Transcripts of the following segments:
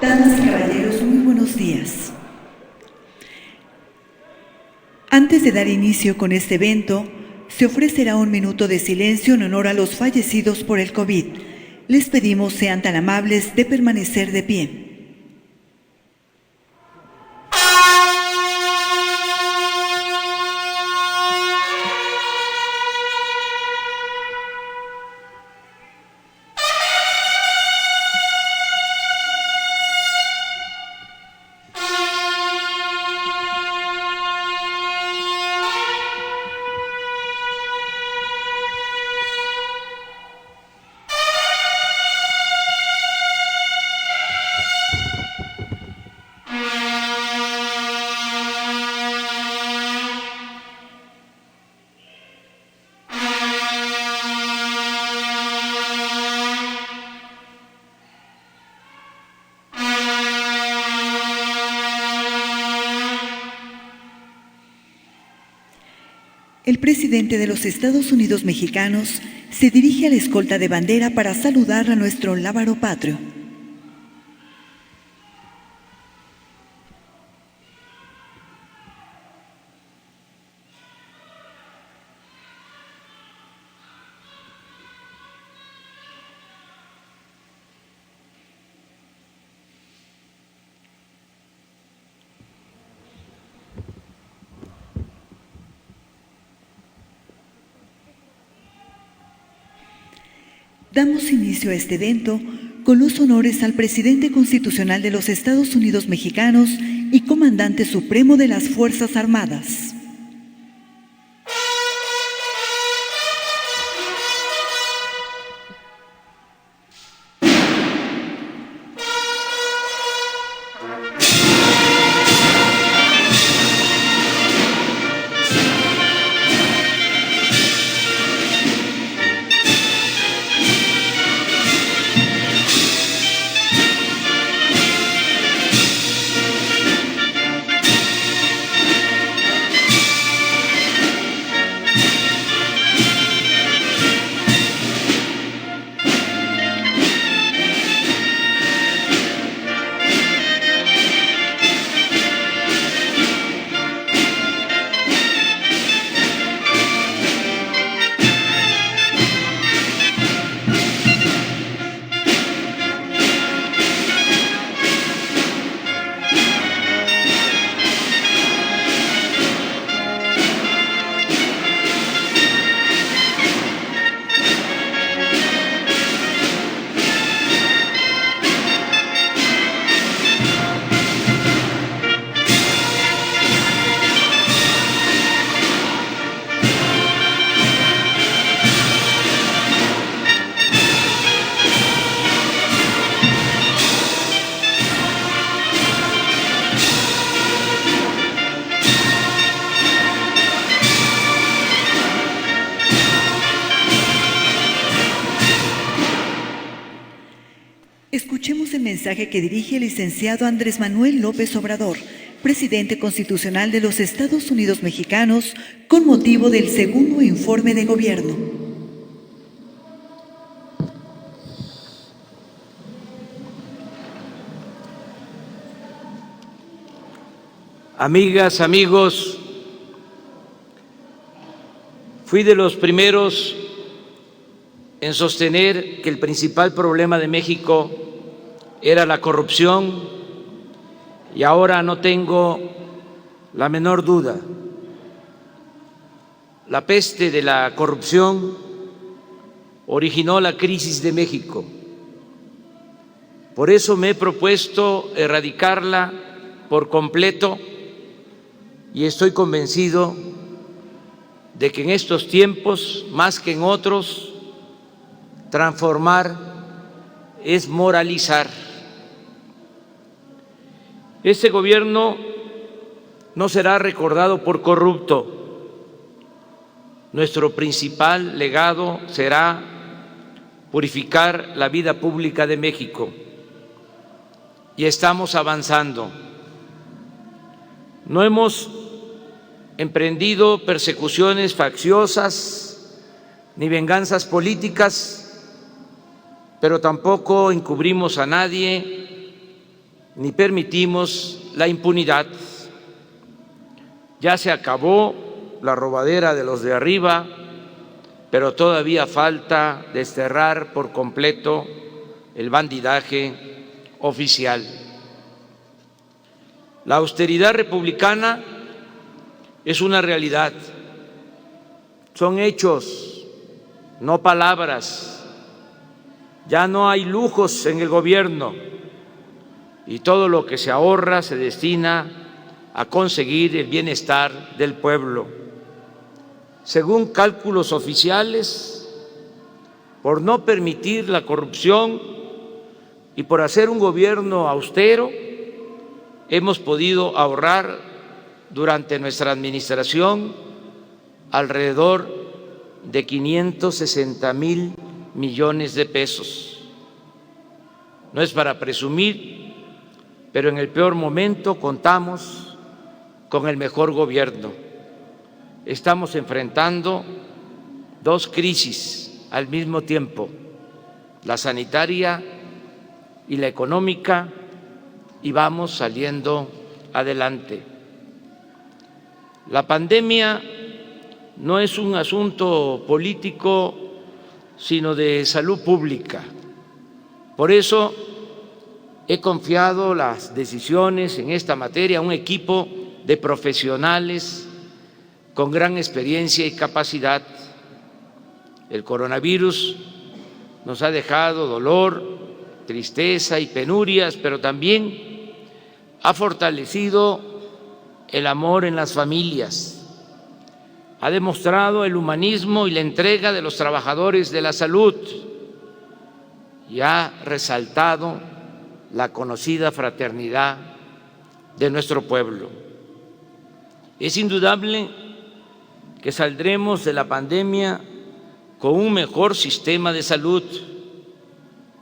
Damas y caballeros, muy buenos días. Antes de dar inicio con este evento, se ofrecerá un minuto de silencio en honor a los fallecidos por el COVID. Les pedimos sean tan amables de permanecer de pie. El presidente de los Estados Unidos mexicanos se dirige a la escolta de bandera para saludar a nuestro lábaro patrio. Damos inicio a este evento con los honores al presidente constitucional de los Estados Unidos mexicanos y comandante supremo de las Fuerzas Armadas. Escuchemos el mensaje que dirige el licenciado Andrés Manuel López Obrador, presidente constitucional de los Estados Unidos mexicanos, con motivo del segundo informe de gobierno. Amigas, amigos, fui de los primeros en sostener que el principal problema de México era la corrupción y ahora no tengo la menor duda. La peste de la corrupción originó la crisis de México. Por eso me he propuesto erradicarla por completo y estoy convencido de que en estos tiempos, más que en otros, transformar es moralizar. Este gobierno no será recordado por corrupto. Nuestro principal legado será purificar la vida pública de México. Y estamos avanzando. No hemos emprendido persecuciones facciosas ni venganzas políticas, pero tampoco encubrimos a nadie ni permitimos la impunidad. Ya se acabó la robadera de los de arriba, pero todavía falta desterrar por completo el bandidaje oficial. La austeridad republicana es una realidad, son hechos, no palabras. Ya no hay lujos en el gobierno y todo lo que se ahorra se destina a conseguir el bienestar del pueblo. Según cálculos oficiales, por no permitir la corrupción y por hacer un gobierno austero, hemos podido ahorrar durante nuestra administración alrededor de 560,000 millones de pesos. No es para presumir, pero en el peor momento contamos con el mejor gobierno. Estamos enfrentando dos crisis al mismo tiempo, la sanitaria y la económica, y vamos saliendo adelante. La pandemia no es un asunto político, sino de salud pública. Por eso he confiado las decisiones en esta materia a un equipo de profesionales con gran experiencia y capacidad. El coronavirus nos ha dejado dolor, tristeza y penurias, pero también ha fortalecido el amor en las familias, ha demostrado el humanismo y la entrega de los trabajadores de la salud y ha resaltado la conocida fraternidad de nuestro pueblo. Es indudable que saldremos de la pandemia con un mejor sistema de salud.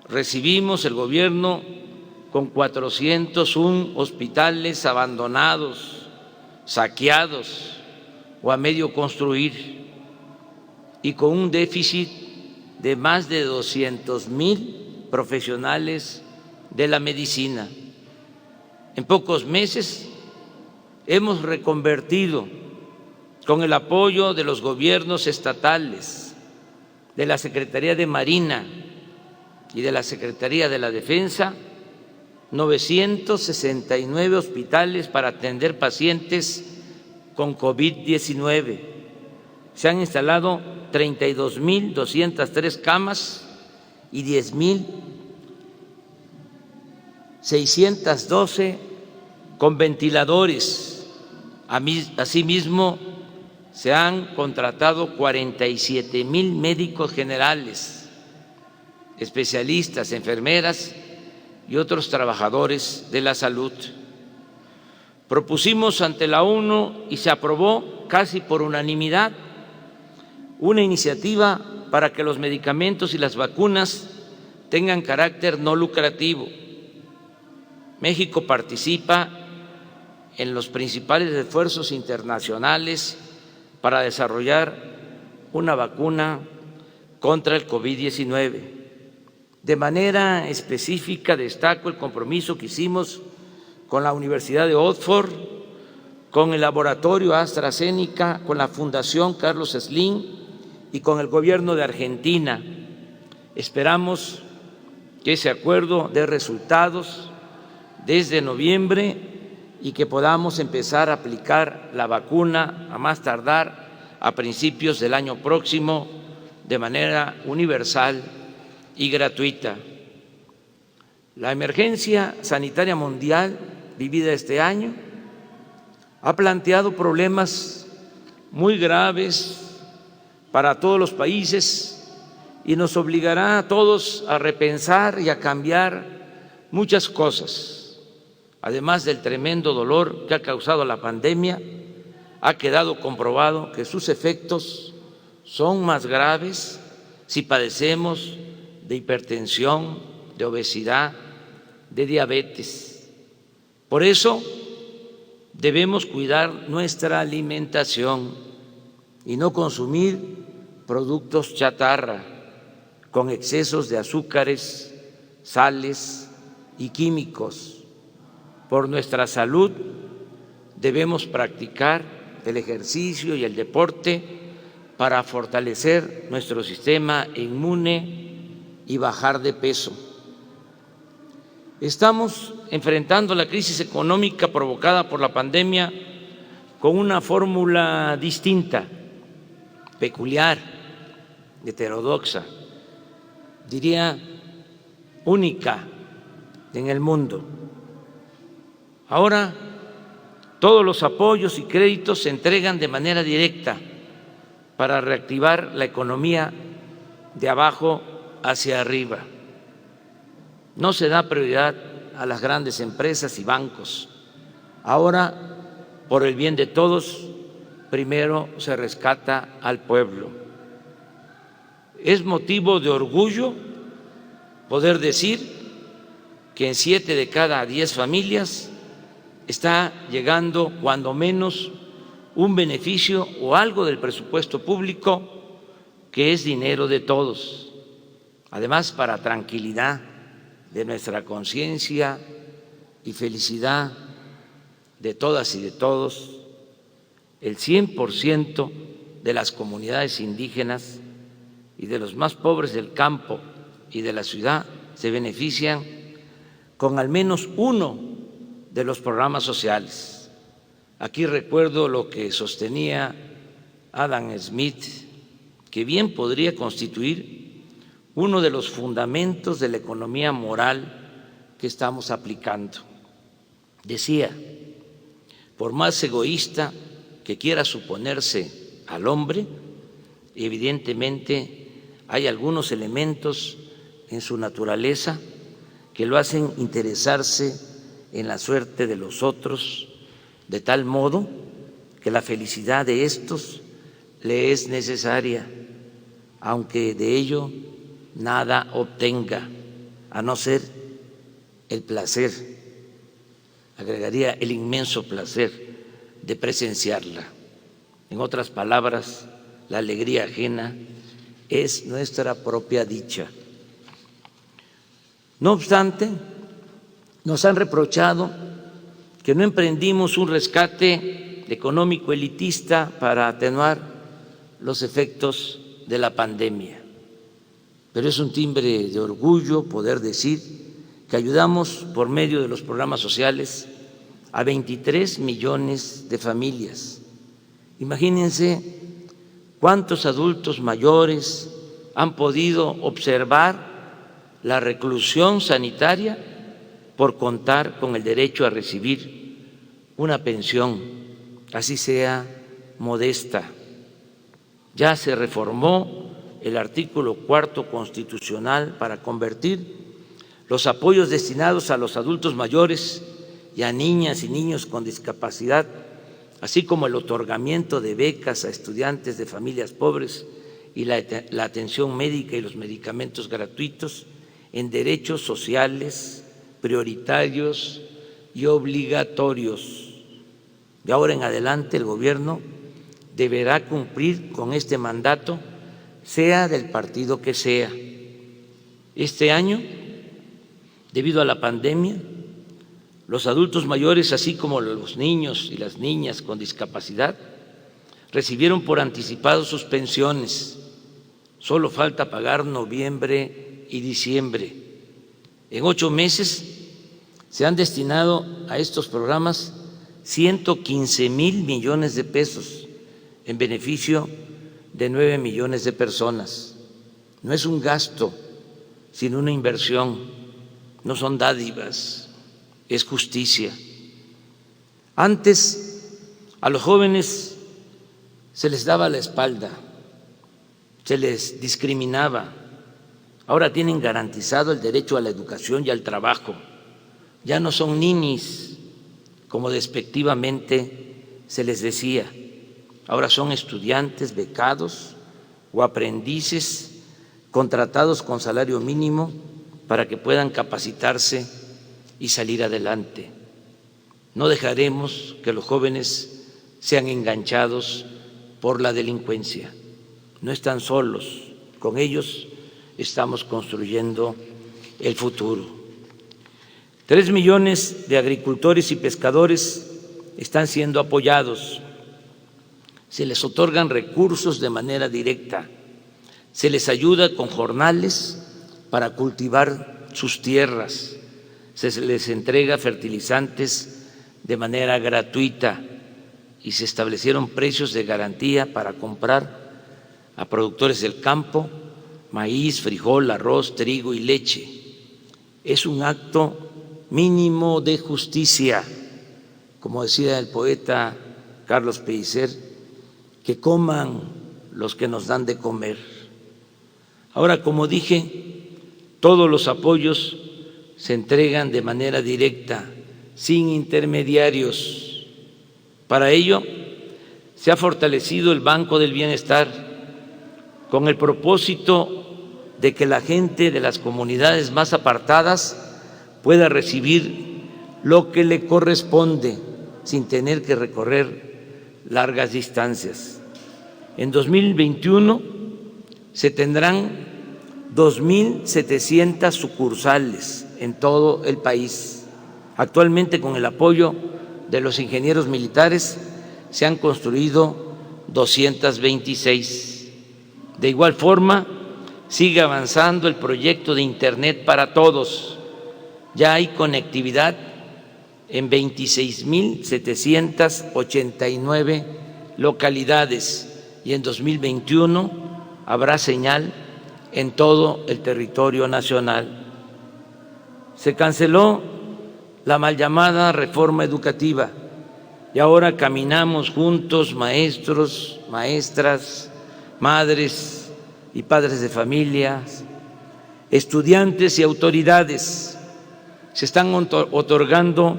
Recibimos el gobierno con 401 hospitales abandonados, saqueados o a medio construir, y con un déficit de más de 200,000 profesionales de la medicina. En pocos meses hemos reconvertido, con el apoyo de los gobiernos estatales, de la Secretaría de Marina y de la Secretaría de la Defensa, 969 hospitales para atender pacientes con COVID-19. Se han instalado 32,203 camas y 10,612 con ventiladores. Asimismo, se han contratado 47,000 médicos generales, especialistas, enfermeras y otros trabajadores de la salud. Propusimos ante la ONU y se aprobó casi por unanimidad una iniciativa para que los medicamentos y las vacunas tengan carácter no lucrativo. México participa en los principales esfuerzos internacionales para desarrollar una vacuna contra el COVID-19. De manera específica destaco el compromiso que hicimos con la Universidad de Oxford, con el laboratorio AstraZeneca, con la Fundación Carlos Slim y con el gobierno de Argentina. Esperamos que ese acuerdo dé resultados desde noviembre y que podamos empezar a aplicar la vacuna a más tardar a principios del año próximo de manera universal y gratuita. La emergencia sanitaria mundial vivida este año ha planteado problemas muy graves para todos los países y nos obligará a todos a repensar y a cambiar muchas cosas. Además del tremendo dolor que ha causado la pandemia, ha quedado comprobado que sus efectos son más graves si padecemos de hipertensión, de obesidad, de diabetes. Por eso debemos cuidar nuestra alimentación y no consumir productos chatarra con excesos de azúcares, sales y químicos. por nuestra salud, debemos practicar el ejercicio y el deporte para fortalecer nuestro sistema inmune y bajar de peso. Estamos enfrentando la crisis económica provocada por la pandemia con una fórmula distinta, peculiar, heterodoxa, diría única en el mundo. Ahora todos los apoyos y créditos se entregan de manera directa para reactivar la economía de abajo hacia arriba. No se da prioridad a las grandes empresas y bancos. Ahora, por el bien de todos, primero se rescata al pueblo. Es motivo de orgullo poder decir que en 7 de cada 10 familias está llegando cuando menos un beneficio o algo del presupuesto público que es dinero de todos. Además, para tranquilidad de nuestra conciencia y felicidad de todas y de todos, el 100% de las comunidades indígenas y de los más pobres del campo y de la ciudad se benefician con al menos uno de los programas sociales. Aquí recuerdo lo que sostenía Adam Smith, que bien podría constituir uno de los fundamentos de la economía moral que estamos aplicando. Decía, por más egoísta que quiera suponerse al hombre, evidentemente hay algunos elementos en su naturaleza que lo hacen interesarse en la suerte de los otros, de tal modo que la felicidad de estos le es necesaria, aunque de ello nada obtenga, a no ser el placer, agregaría el inmenso placer de presenciarla. En otras palabras, la alegría ajena es nuestra propia dicha. No obstante, nos han reprochado que no emprendimos un rescate económico elitista para atenuar los efectos de la pandemia. Pero es un timbre de orgullo poder decir que ayudamos por medio de los programas sociales a 23 millones de familias. Imagínense cuántos adultos mayores han podido observar la reclusión sanitaria por contar con el derecho a recibir una pensión, así sea modesta. Ya se reformó el artículo 4 constitucional para convertir los apoyos destinados a los adultos mayores y a niñas y niños con discapacidad, así como el otorgamiento de becas a estudiantes de familias pobres y la atención médica y los medicamentos gratuitos, en derechos sociales prioritarios y obligatorios. De ahora en adelante el gobierno deberá cumplir con este mandato, sea del partido que sea. Este año, debido a la pandemia, los adultos mayores, así como los niños y las niñas con discapacidad, recibieron por anticipado sus pensiones. Solo falta pagar noviembre y diciembre. En 8 meses se han destinado a estos programas 115,000 millones de pesos en beneficio de 9 millones de personas. No es un gasto, sino una inversión. No son dádivas, es justicia. Antes a los jóvenes se les daba la espalda, se les discriminaba. Ahora tienen garantizado el derecho a la educación y al trabajo. Ya no son ninis, como despectivamente se les decía. Ahora son estudiantes becados o aprendices contratados con salario mínimo para que puedan capacitarse y salir adelante. No dejaremos que los jóvenes sean enganchados por la delincuencia. No están solos, con ellos estamos construyendo el futuro. 3 millones de agricultores y pescadores están siendo apoyados. Se les otorgan recursos de manera directa. Se les ayuda con jornales para cultivar sus tierras. Se les entrega fertilizantes de manera gratuita y se establecieron precios de garantía para comprar a productores del campo maíz, frijol, arroz, trigo y leche. Es un acto mínimo de justicia, como decía el poeta Carlos Pellicer, que coman los que nos dan de comer. Ahora, como dije, todos los apoyos se entregan de manera directa, sin intermediarios. Para ello, se ha fortalecido el Banco del Bienestar con el propósito de que la gente de las comunidades más apartadas pueda recibir lo que le corresponde sin tener que recorrer largas distancias. En 2021 se tendrán 2.700 sucursales en todo el país. Actualmente, con el apoyo de los ingenieros militares, se han construido 226. De igual forma, sigue avanzando el proyecto de Internet para todos. Ya hay conectividad en 26.789 localidades y en 2021 habrá señal en todo el territorio nacional. Se canceló la mal llamada reforma educativa y ahora caminamos juntos, maestros, maestras, madres y padres de familias, estudiantes y autoridades. Se están otorgando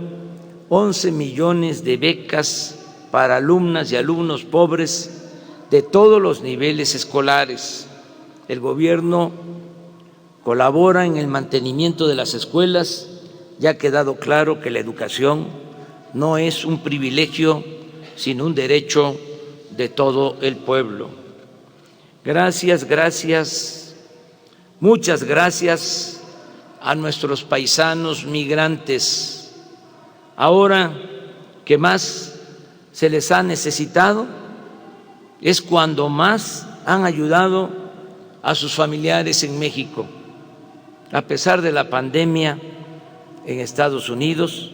11 millones de becas para alumnas y alumnos pobres de todos los niveles escolares. El gobierno colabora en el mantenimiento de las escuelas. Ya ha quedado claro que la educación no es un privilegio, sino un derecho de todo el pueblo. Gracias, gracias, muchas gracias a nuestros paisanos migrantes. Ahora que más se les ha necesitado es cuando más han ayudado a sus familiares en México. A pesar de la pandemia en Estados Unidos,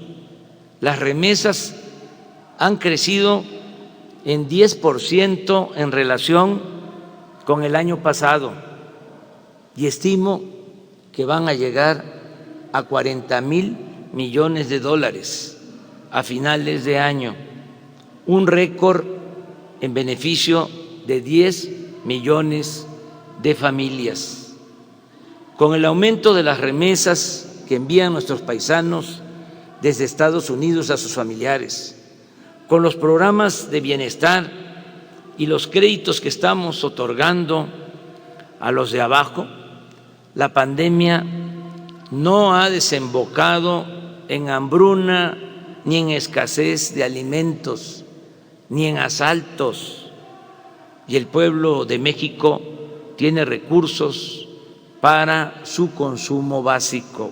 las remesas han crecido en 10% en relación con el año pasado y estimo que van a llegar a 40,000 millones de dólares a finales de año, un récord en beneficio de 10 millones de familias. Con el aumento de las remesas que envían nuestros paisanos desde Estados Unidos a sus familiares, con los programas de bienestar y los créditos que estamos otorgando a los de abajo, la pandemia no ha desembocado en hambruna, ni en escasez de alimentos, ni en asaltos, y el pueblo de México tiene recursos para su consumo básico.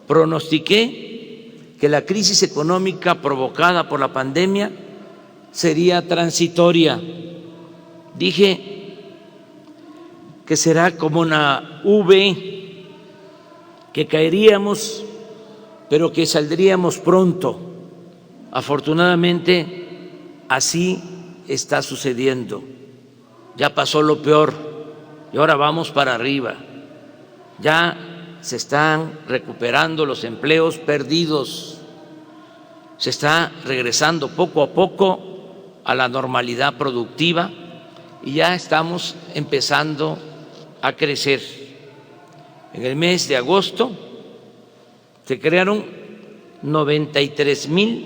Pronostiqué que la crisis económica provocada por la pandemia sería transitoria. Dije que será como una V, que caeríamos, pero que saldríamos pronto. Afortunadamente, así está sucediendo. Ya pasó lo peor y ahora vamos para arriba. Ya se están recuperando los empleos perdidos, se está regresando poco a poco a la normalidad productiva y ya estamos empezando a crecer. En el mes de agosto se crearon 93,000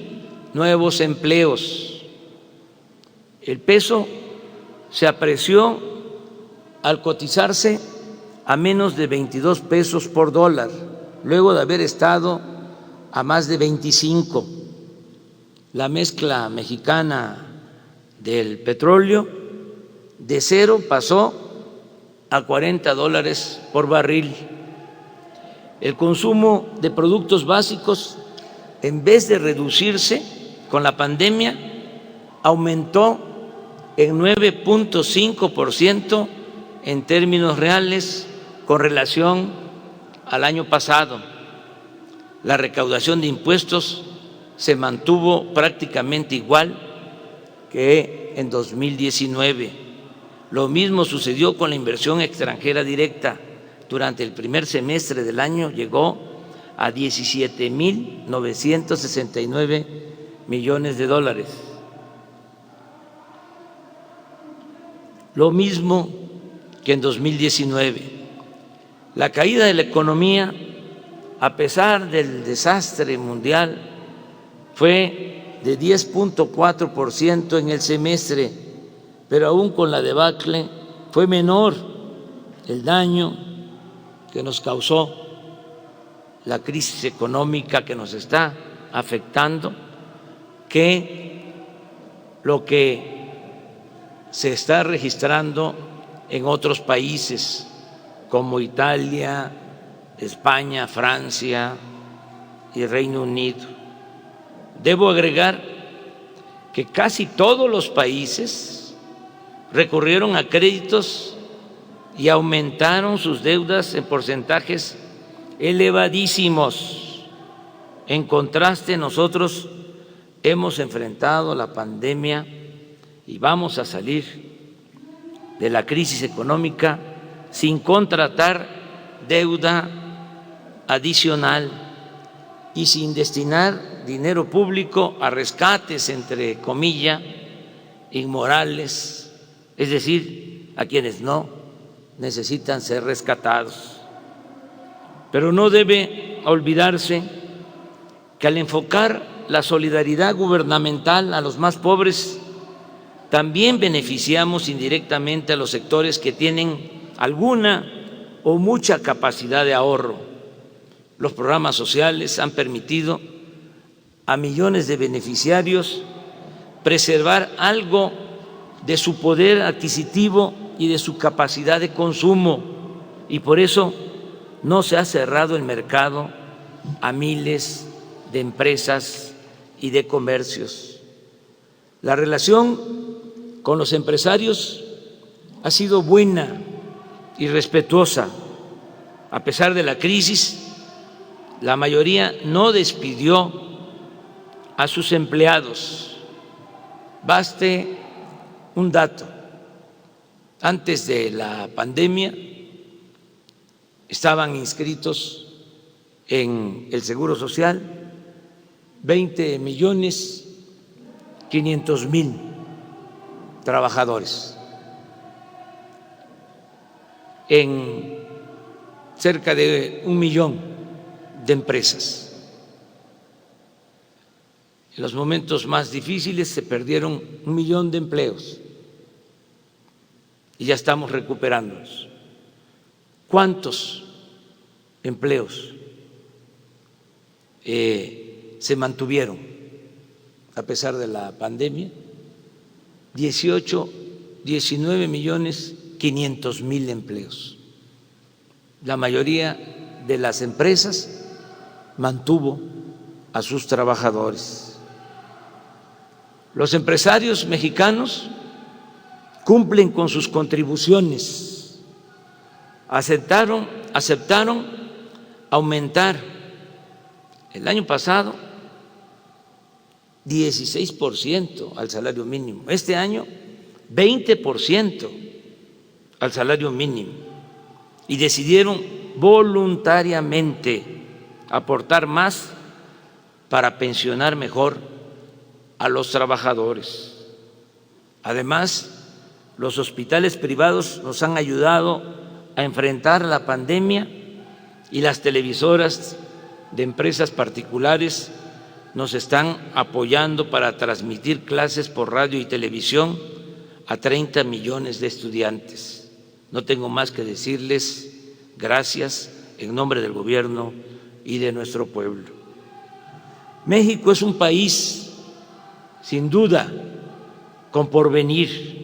nuevos empleos. El peso se apreció al cotizarse a menos de 22 pesos por dólar, luego de haber estado a más de 25. La mezcla mexicana del petróleo de cero pasó a $40 por barril. El consumo de productos básicos, en vez de reducirse con la pandemia, aumentó en 9.5% en términos reales con relación al año pasado. La recaudación de impuestos se mantuvo prácticamente igual que en 2019. Lo mismo sucedió con la inversión extranjera directa. Durante el primer semestre del año llegó a 17.969 millones de dólares. Lo mismo que en 2019. La caída de la economía, a pesar del desastre mundial, fue de 10.4% en el semestre, pero aún con la debacle fue menor el daño que nos causó la crisis económica que nos está afectando que lo que se está registrando en otros países como Italia, España, Francia y Reino Unido. Debo agregar que casi todos los países recurrieron a créditos y aumentaron sus deudas en porcentajes elevadísimos. En contraste, nosotros hemos enfrentado la pandemia y vamos a salir de la crisis económica sin contratar deuda adicional y sin destinar dinero público a rescates, entre comillas, inmorales, es decir, a quienes no necesitan ser rescatados. Pero no debe olvidarse que al enfocar la solidaridad gubernamental a los más pobres, también beneficiamos indirectamente a los sectores que tienen alguna o mucha capacidad de ahorro. Los programas sociales han permitido a millones de beneficiarios preservar algo de su poder adquisitivo y de su capacidad de consumo, y por eso no se ha cerrado el mercado a miles de empresas y de comercios. La relación con los empresarios ha sido buena y respetuosa. A pesar de la crisis, la mayoría no despidió a sus empleados. Baste un dato. Antes de la pandemia estaban inscritos en el Seguro Social 20.500.000 trabajadores en cerca de 1 millón de empresas. En los momentos más difíciles se perdieron 1 millón de empleos y ya estamos recuperándonos. ¿Cuántos empleos se mantuvieron a pesar de la pandemia? 19.500.000 empleos. La mayoría de las empresas mantuvo a sus trabajadores. Los empresarios mexicanos cumplen con sus contribuciones, aceptaron aumentar el año pasado 16% al salario mínimo, este año 20% al salario mínimo, y decidieron voluntariamente aportar más para pensionar mejor a los trabajadores. Además, los hospitales privados nos han ayudado a enfrentar la pandemia y las televisoras de empresas particulares nos están apoyando para transmitir clases por radio y televisión a 30 millones de estudiantes. No tengo más que decirles gracias en nombre del gobierno y de nuestro pueblo. México es un país, sin duda, con porvenir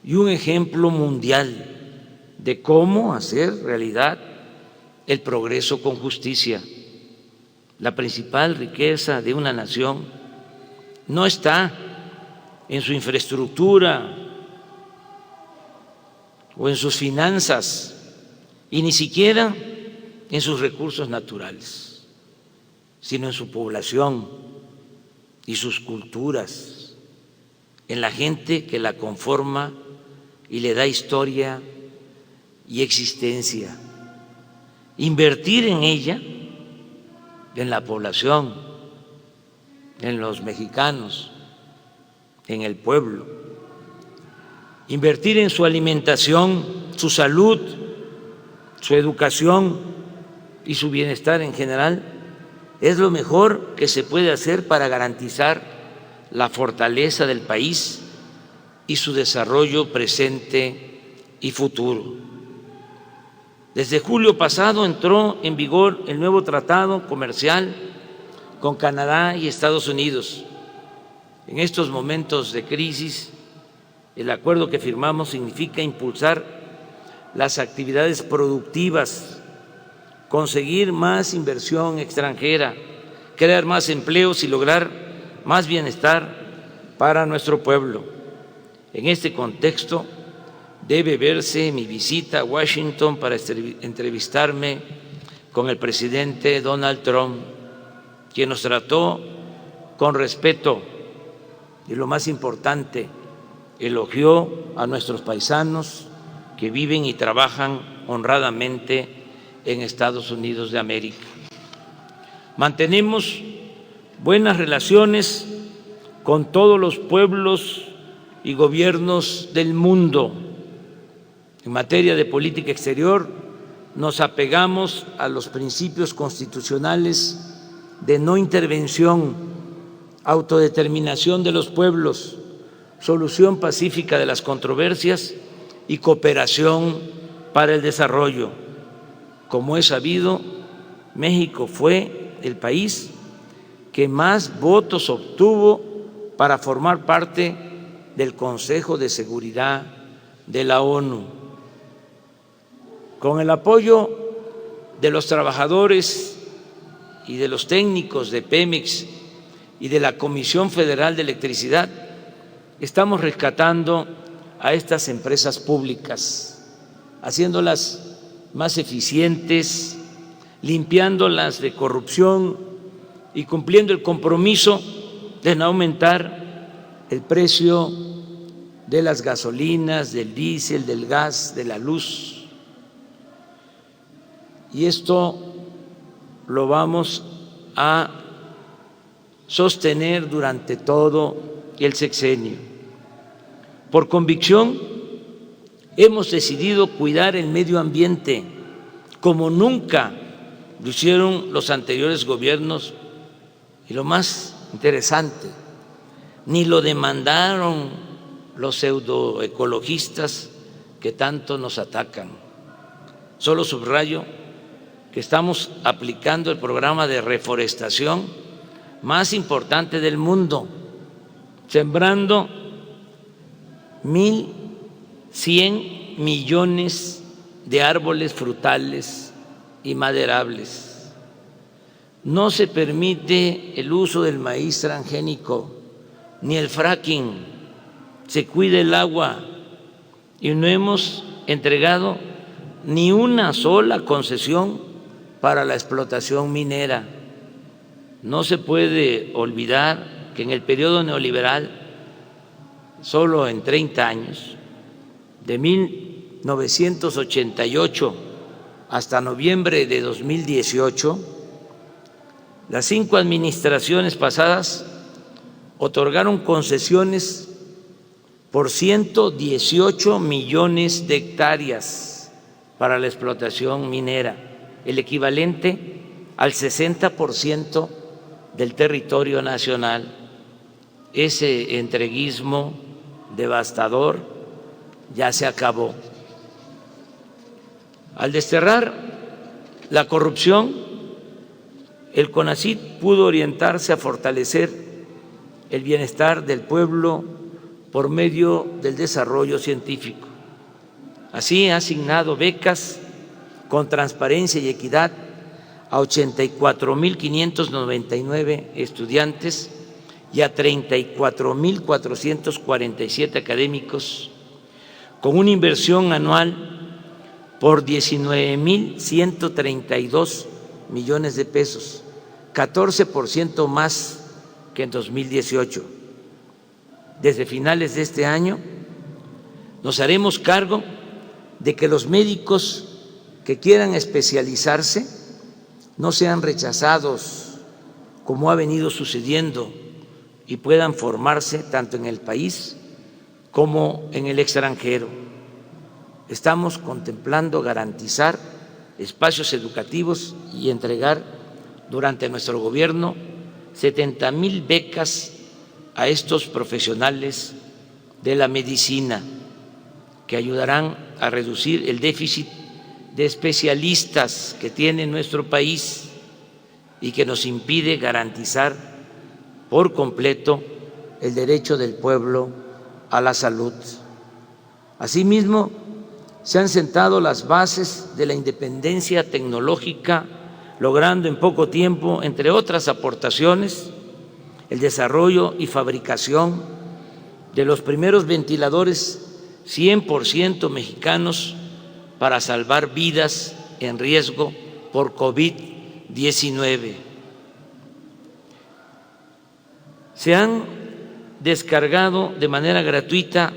y un ejemplo mundial de cómo hacer realidad el progreso con justicia. La principal riqueza de una nación no está en su infraestructura o en sus finanzas, y ni siquiera en sus recursos naturales, sino en su población y sus culturas, en la gente que la conforma y le da historia y existencia. Invertir en ella, en la población, en los mexicanos, en el pueblo, invertir en su alimentación, su salud, su educación y su bienestar en general, es lo mejor que se puede hacer para garantizar la fortaleza del país y su desarrollo presente y futuro. Desde julio pasado entró en vigor el nuevo tratado comercial con Canadá y Estados Unidos. En estos momentos de crisis, el acuerdo que firmamos significa impulsar las actividades productivas, conseguir más inversión extranjera, crear más empleos y lograr más bienestar para nuestro pueblo. En este contexto debe verse mi visita a Washington para entrevistarme con el presidente Donald Trump, quien nos trató con respeto y, lo más importante, elogió a nuestros paisanos que viven y trabajan honradamente en Estados Unidos de América. Mantenemos buenas relaciones con todos los pueblos y gobiernos del mundo. En materia de política exterior, nos apegamos a los principios constitucionales de no intervención, autodeterminación de los pueblos, solución pacífica de las controversias y cooperación para el desarrollo. Como es sabido, México fue el país que más votos obtuvo para formar parte del Consejo de Seguridad de la ONU. Con el apoyo de los trabajadores y de los técnicos de Pemex y de la Comisión Federal de Electricidad, estamos rescatando a estas empresas públicas, haciéndolas más eficientes, limpiándolas de corrupción y cumpliendo el compromiso de no aumentar el precio de las gasolinas, del diésel, del gas, de la luz. Y esto lo vamos a sostener durante todo el sexenio. Por convicción, hemos decidido cuidar el medio ambiente como nunca lo hicieron los anteriores gobiernos, y lo más interesante, ni lo demandaron los pseudoecologistas que tanto nos atacan. Solo subrayo que estamos aplicando el programa de reforestación más importante del mundo, sembrando 1.100 millones de árboles frutales y maderables. No se permite el uso del maíz transgénico ni el fracking, se cuida el agua y no hemos entregado ni una sola concesión para la explotación minera. No se puede olvidar que en el periodo neoliberal, solo en 30 años, de 1988 hasta noviembre de 2018, las 5 administraciones pasadas otorgaron concesiones por 118 millones de hectáreas para la explotación minera, el equivalente al 60% del territorio nacional. Ese entreguismo devastador ya se acabó. Al desterrar la corrupción, el CONACYT pudo orientarse a fortalecer el bienestar del pueblo por medio del desarrollo científico. Así ha asignado becas con transparencia y equidad a 84.599 estudiantes y a 34.447 académicos, con una inversión anual por 19.132 millones de pesos, 14% más que en 2018. Desde finales de este año nos haremos cargo de que los médicos que quieran especializarse no sean rechazados, como ha venido sucediendo, y puedan formarse tanto en el país como en el extranjero. Estamos contemplando garantizar espacios educativos y entregar durante nuestro gobierno 70,000 becas a estos profesionales de la medicina, que ayudarán a reducir el déficit de especialistas que tiene nuestro país y que nos impide garantizar por completo el derecho del pueblo a la salud. Asimismo, se han sentado las bases de la independencia tecnológica, logrando en poco tiempo, entre otras aportaciones, el desarrollo y fabricación de los primeros ventiladores 100% mexicanos para salvar vidas en riesgo por COVID-19. Se han descargado de manera gratuita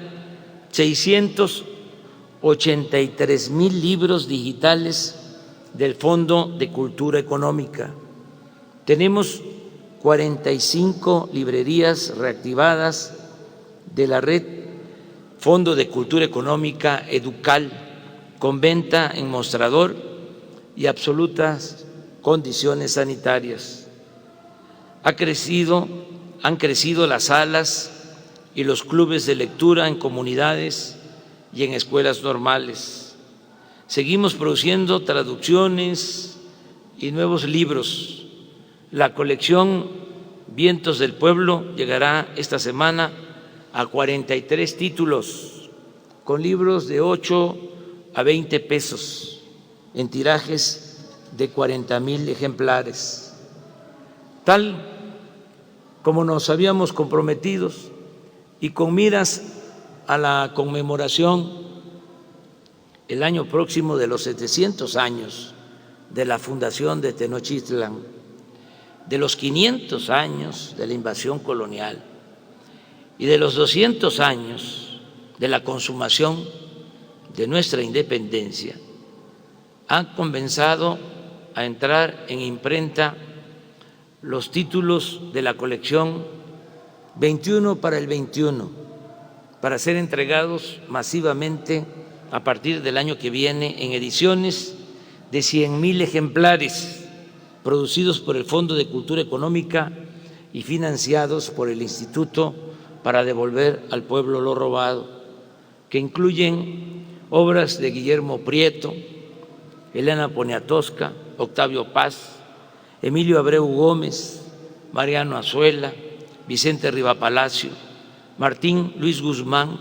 683,000 libros digitales del Fondo de Cultura Económica. Tenemos 45 librerías reactivadas de la red Fondo de Cultura Económica Educal, con venta en mostrador y absolutas condiciones sanitarias. Han crecido las salas y los clubes de lectura en comunidades y en escuelas normales. Seguimos produciendo traducciones y nuevos libros. La colección Vientos del Pueblo llegará esta semana a 43 títulos, con libros de 8 a 20 pesos, en tirajes de 40,000 ejemplares. Tal como nos habíamos comprometido y con miras a la conmemoración el año próximo de los 700 años de la fundación de Tenochtitlan, de los 500 años de la invasión colonial y de los 200 años de la consumación de nuestra independencia, han comenzado a entrar en imprenta los títulos de la colección 21 para el 21, para ser entregados masivamente a partir del año que viene en ediciones de 100,000 ejemplares producidos por el Fondo de Cultura Económica y financiados por el Instituto para Devolver al Pueblo lo Robado, que incluyen obras de Guillermo Prieto, Elena Poniatowska, Octavio Paz, Emilio Abreu Gómez, Mariano Azuela, Vicente Rivapalacio, Martín Luis Guzmán,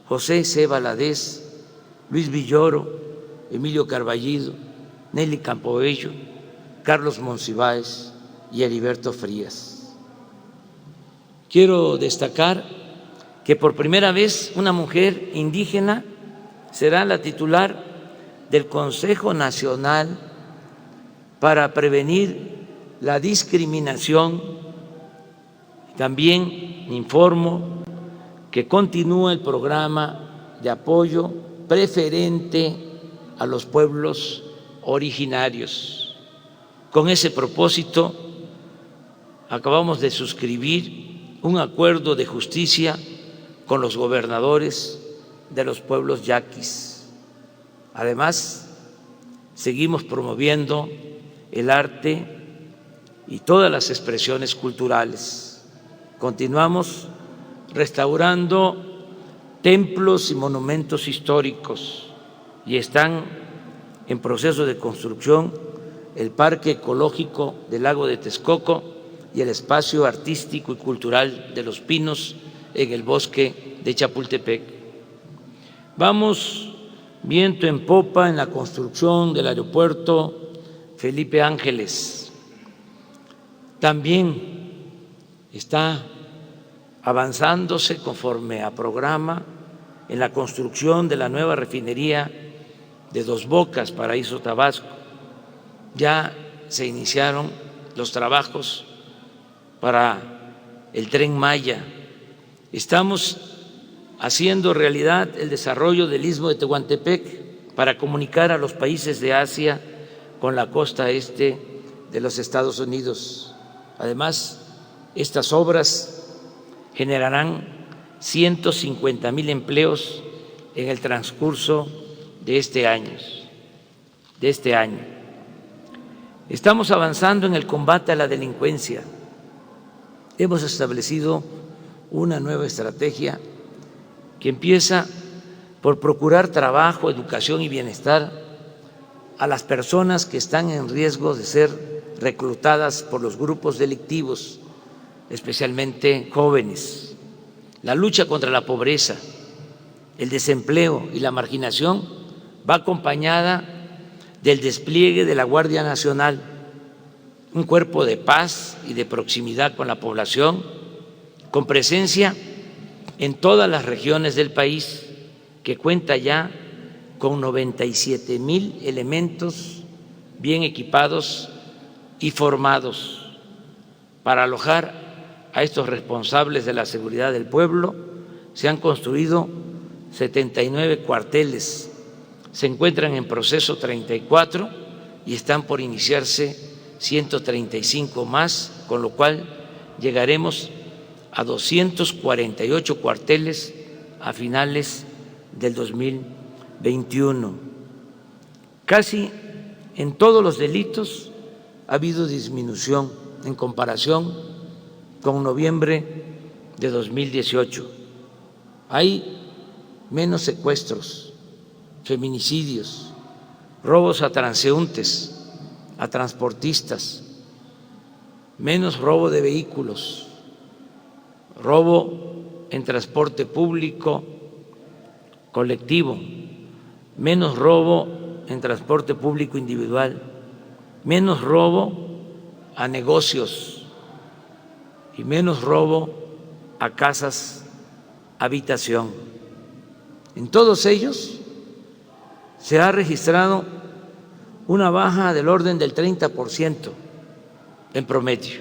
José C. Valadez, Luis Villoro, Emilio Carballido, Nelly Campobello, Carlos Monsiváis y Heriberto Frías. Quiero destacar que por primera vez una mujer indígena será la titular del Consejo Nacional para Prevenir la Discriminación. También informo que continúa el programa de apoyo preferente a los pueblos originarios. Con ese propósito, acabamos de suscribir un acuerdo de justicia con los gobernadores de los pueblos yaquis. Además, seguimos promoviendo el arte y todas las expresiones culturales. Continuamos restaurando templos y monumentos históricos y están en proceso de construcción el Parque Ecológico del Lago de Texcoco y el Espacio Artístico y Cultural de los Pinos en el Bosque de Chapultepec. Vamos viento en popa en la construcción del aeropuerto Felipe Ángeles. También está avanzándose conforme a programa en la construcción de la nueva refinería de Dos Bocas, Paraíso Tabasco. Ya se iniciaron los trabajos para el Tren Maya. Estamos haciendo realidad el desarrollo del Istmo de Tehuantepec para comunicar a los países de Asia con la costa este de los Estados Unidos. Además, estas obras generarán 150,000 empleos en el transcurso de este año. Estamos avanzando en el combate a la delincuencia. Hemos establecido una nueva estrategia que empieza por procurar trabajo, educación y bienestar a las personas que están en riesgo de ser reclutadas por los grupos delictivos, especialmente jóvenes. La lucha contra la pobreza, el desempleo y la marginación va acompañada del despliegue de la Guardia Nacional, un cuerpo de paz y de proximidad con la población, con presencia en todas las regiones del país, que cuenta ya con 97,000 elementos bien equipados y formados para alojar a estos responsables de la seguridad del pueblo. Se han construido 79 cuarteles, se encuentran en proceso 34 y están por iniciarse 135 más, con lo cual llegaremos a 248 cuarteles a finales del 2021. Casi en todos los delitos ha habido disminución en comparación con noviembre de 2018. Hay menos secuestros, feminicidios, robos a transeúntes, a transportistas, menos robo de vehículos, robo en transporte público colectivo, menos robo en transporte público individual, menos robo a negocios y menos robo a casas habitación. En todos ellos se ha registrado una baja del orden del 30% en promedio.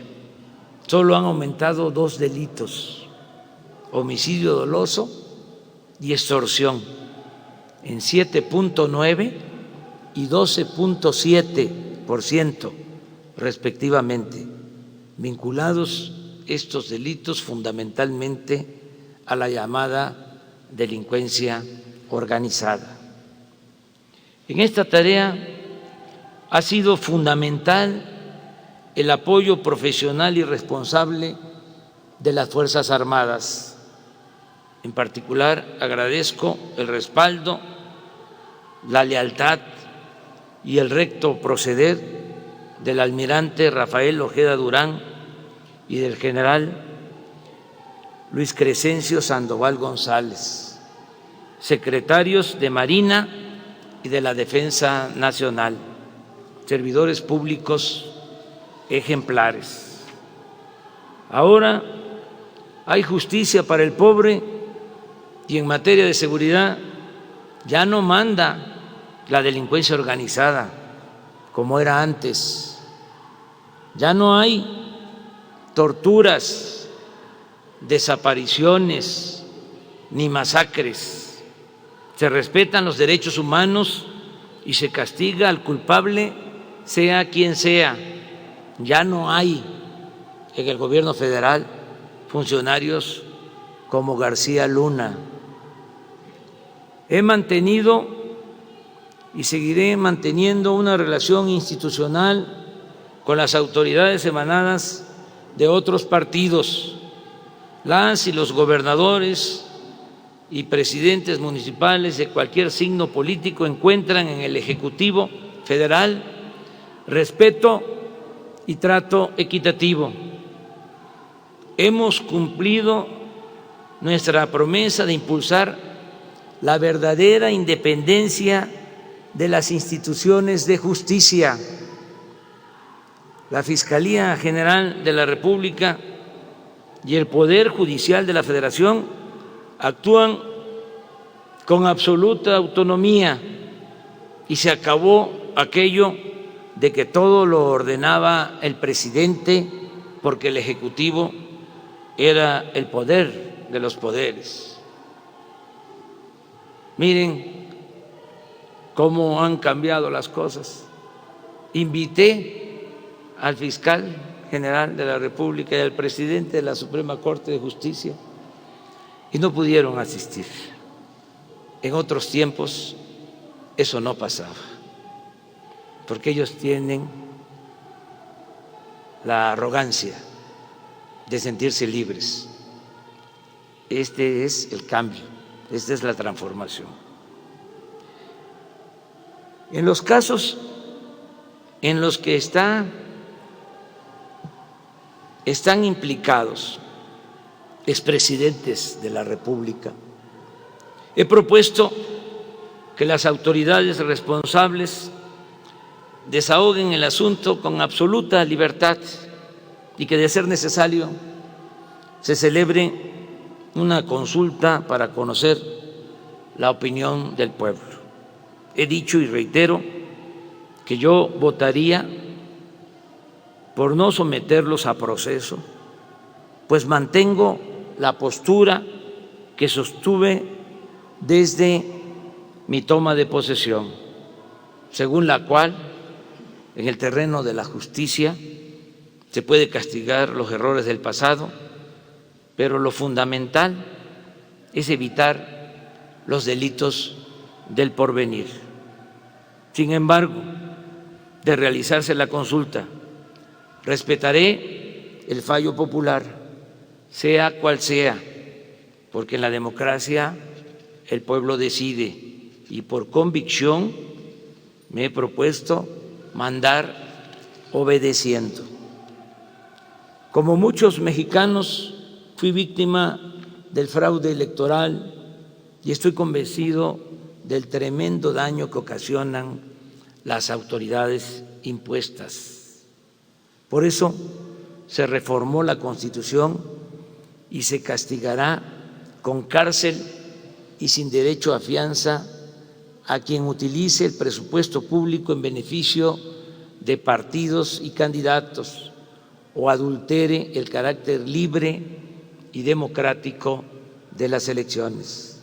Solo han aumentado 2 delitos: homicidio doloso y extorsión, en 7.9 y 12.7% respectivamente, vinculados estos delitos fundamentalmente a la llamada delincuencia organizada. En esta tarea ha sido fundamental el apoyo profesional y responsable de las Fuerzas Armadas. En particular, agradezco el respaldo, la lealtad y el recto proceder del almirante Rafael Ojeda Durán y del general Luis Crescencio Sandoval González, secretarios de Marina y de la Defensa Nacional, servidores públicos ejemplares. Ahora hay justicia para el pobre y en materia de seguridad ya no manda la delincuencia organizada como era antes. Ya no hay torturas, desapariciones ni masacres. Se respetan los derechos humanos y se castiga al culpable, sea quien sea. Ya no hay en el gobierno federal funcionarios como García Luna. He mantenido y seguiré manteniendo una relación institucional con las autoridades emanadas de otros partidos. Las y los gobernadores y presidentes municipales de cualquier signo político encuentran en el Ejecutivo Federal respeto y trato equitativo. Hemos cumplido nuestra promesa de impulsar la verdadera independencia de las instituciones de justicia. La Fiscalía General de la República y el Poder Judicial de la Federación actúan con absoluta autonomía y se acabó aquello de que todo lo ordenaba el presidente porque el Ejecutivo era el poder de los poderes. Miren cómo han cambiado las cosas. Invité al fiscal general de la República y al presidente de la Suprema Corte de Justicia y no pudieron asistir. En otros tiempos eso no pasaba, porque ellos tienen la arrogancia de sentirse libres. Este es el cambio, esta es la transformación. En los casos en los que están implicados expresidentes de la República, he propuesto que las autoridades responsables desahoguen el asunto con absoluta libertad y que, de ser necesario, se celebre una consulta para conocer la opinión del pueblo. He dicho y reitero que yo votaría por no someterlos a proceso, pues mantengo la postura que sostuve desde mi toma de posesión, según la cual en el terreno de la justicia se puede castigar los errores del pasado, pero lo fundamental es evitar los delitos del porvenir. Sin embargo, de realizarse la consulta, respetaré el fallo popular, sea cual sea, porque en la democracia el pueblo decide y por convicción me he propuesto mandar obedeciendo. Como muchos mexicanos, fui víctima del fraude electoral y estoy convencido del tremendo daño que ocasionan las autoridades impuestas. Por eso se reformó la Constitución y se castigará con cárcel y sin derecho a fianza a quien utilice el presupuesto público en beneficio de partidos y candidatos o adultere el carácter libre y democrático de las elecciones.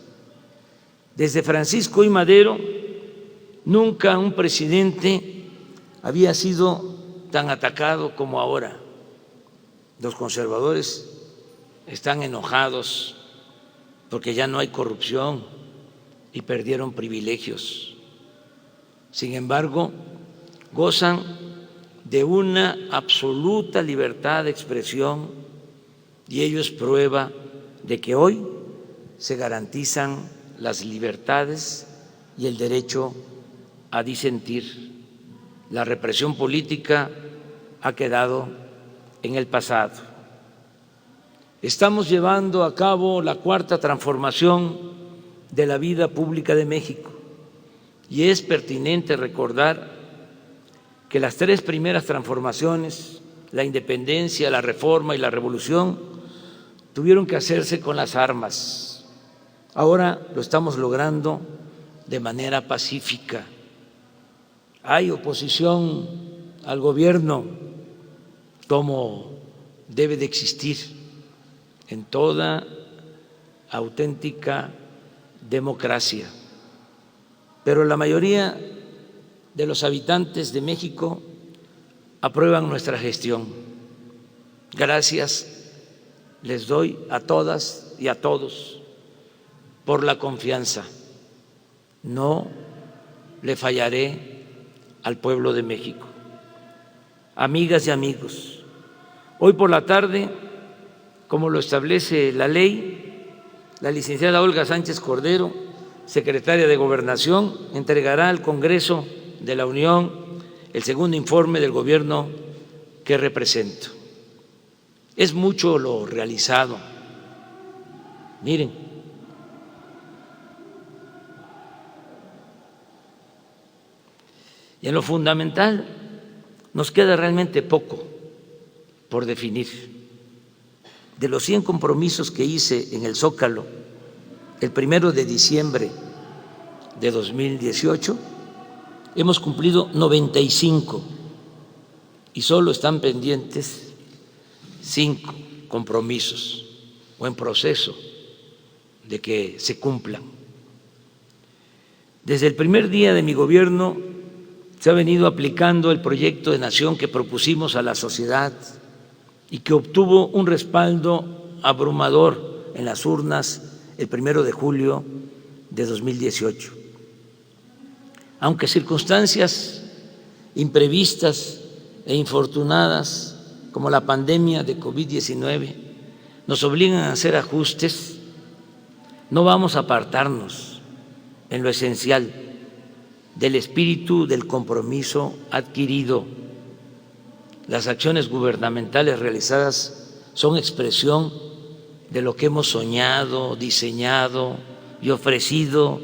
Desde Francisco I. Madero, nunca un presidente había sido tan atacado como ahora. Los conservadores están enojados porque ya no hay corrupción y perdieron privilegios. Sin embargo, gozan de una absoluta libertad de expresión y ello es prueba de que hoy se garantizan las libertades y el derecho a disentir. La represión política ha quedado en el pasado. Estamos llevando a cabo la cuarta transformación de la vida pública de México y es pertinente recordar que las tres primeras transformaciones, la independencia, la reforma y la revolución, tuvieron que hacerse con las armas. Ahora lo estamos logrando de manera pacífica. Hay oposición al gobierno, como debe de existir en toda auténtica democracia. Pero la mayoría de los habitantes de México aprueban nuestra gestión. Gracias les doy a todas y a todos por la confianza. No le fallaré al pueblo de México. Amigas y amigos, hoy por la tarde, como lo establece la ley, la licenciada Olga Sánchez Cordero, secretaria de Gobernación, entregará al Congreso de la Unión el segundo informe del gobierno que represento. Es mucho lo realizado. Miren, Y en lo fundamental nos queda realmente poco por definir. De los 100 compromisos que hice en el Zócalo el 1 de diciembre de 2018, hemos cumplido 95 y solo están pendientes 5 compromisos o en proceso de que se cumplan. Desde el primer día de mi gobierno se ha venido aplicando el proyecto de nación que propusimos a la sociedad y que obtuvo un respaldo abrumador en las urnas el 1 de julio de 2018. Aunque circunstancias imprevistas e infortunadas como la pandemia de COVID-19 nos obligan a hacer ajustes, no vamos a apartarnos en lo esencial del espíritu del compromiso adquirido. Las acciones gubernamentales realizadas son expresión de lo que hemos soñado, diseñado y ofrecido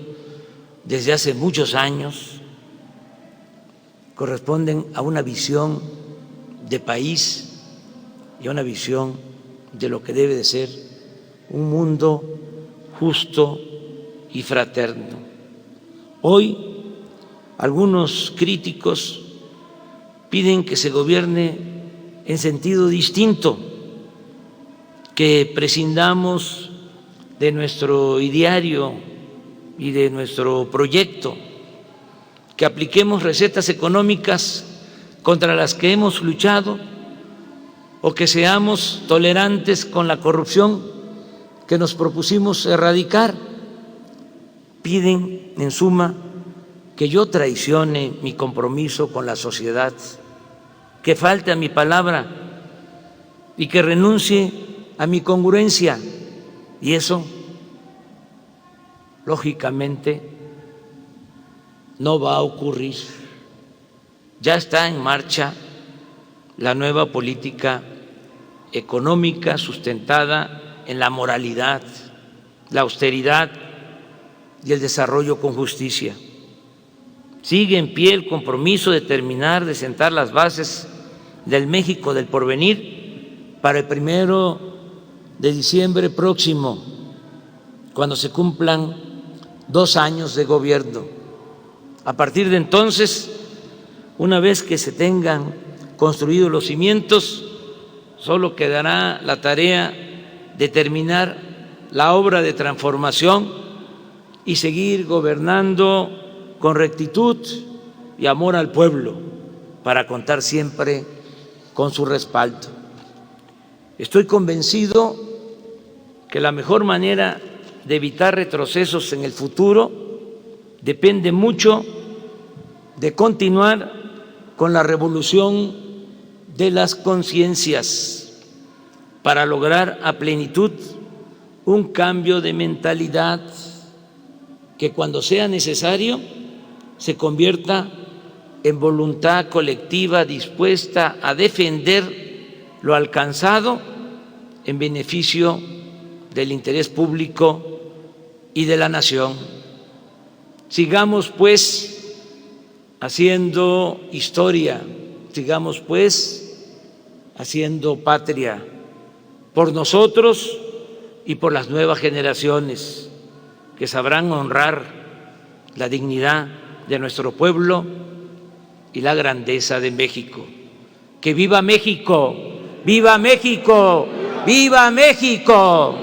desde hace muchos años. Corresponden a una visión de país y a una visión de lo que debe de ser un mundo justo y fraterno. Hoy algunos críticos piden que se gobierne en sentido distinto, que prescindamos de nuestro ideario y de nuestro proyecto, que apliquemos recetas económicas contra las que hemos luchado o que seamos tolerantes con la corrupción que nos propusimos erradicar. Piden, en suma, que yo traicione mi compromiso con la sociedad, que falte a mi palabra y que renuncie a mi congruencia. Y eso, lógicamente, no va a ocurrir. Ya está en marcha la nueva política económica sustentada en la moralidad, la austeridad y el desarrollo con justicia. Sigue en pie el compromiso de terminar de sentar las bases del México del porvenir para el 1 de diciembre próximo, cuando se cumplan 2 años de gobierno. A partir de entonces, una vez que se tengan construidos los cimientos, solo quedará la tarea de terminar la obra de transformación y seguir gobernando con rectitud y amor al pueblo, para contar siempre con su respaldo. Estoy convencido que la mejor manera de evitar retrocesos en el futuro depende mucho de continuar con la revolución de las conciencias para lograr a plenitud un cambio de mentalidad que, cuando sea necesario, se convierta en voluntad colectiva dispuesta a defender lo alcanzado en beneficio del interés público y de la nación. Sigamos pues haciendo historia, sigamos pues haciendo patria por nosotros y por las nuevas generaciones que sabrán honrar la dignidad de nuestro pueblo y la grandeza de México. ¡Que viva México! ¡Viva México! ¡Viva México!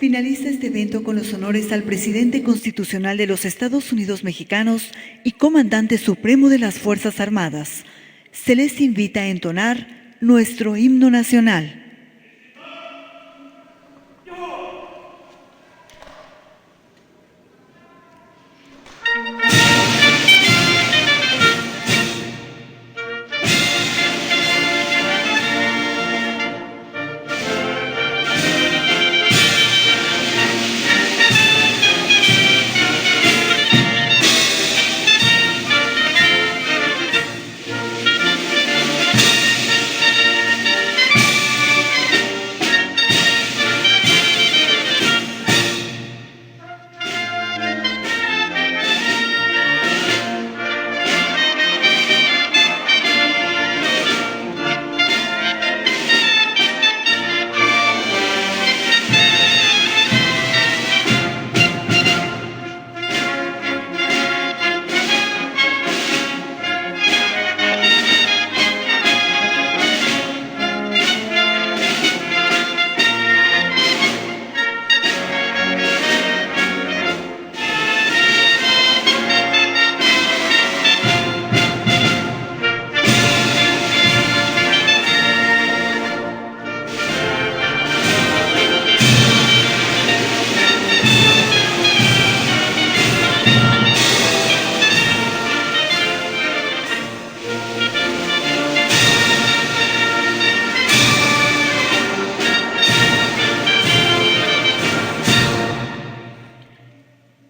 Finaliza este evento con los honores al presidente constitucional de los Estados Unidos mexicanos y comandante supremo de las Fuerzas Armadas. Se les invita a entonar nuestro himno nacional.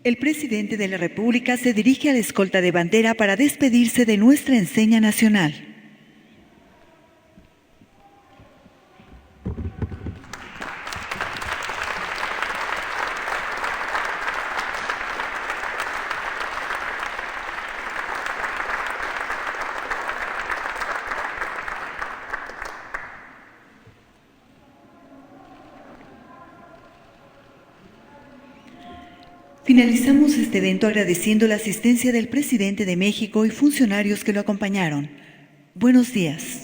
El presidente de la República se dirige a la escolta de bandera para despedirse de nuestra enseña nacional. Finalizamos este evento agradeciendo la asistencia del presidente de México y funcionarios que lo acompañaron. Buenos días.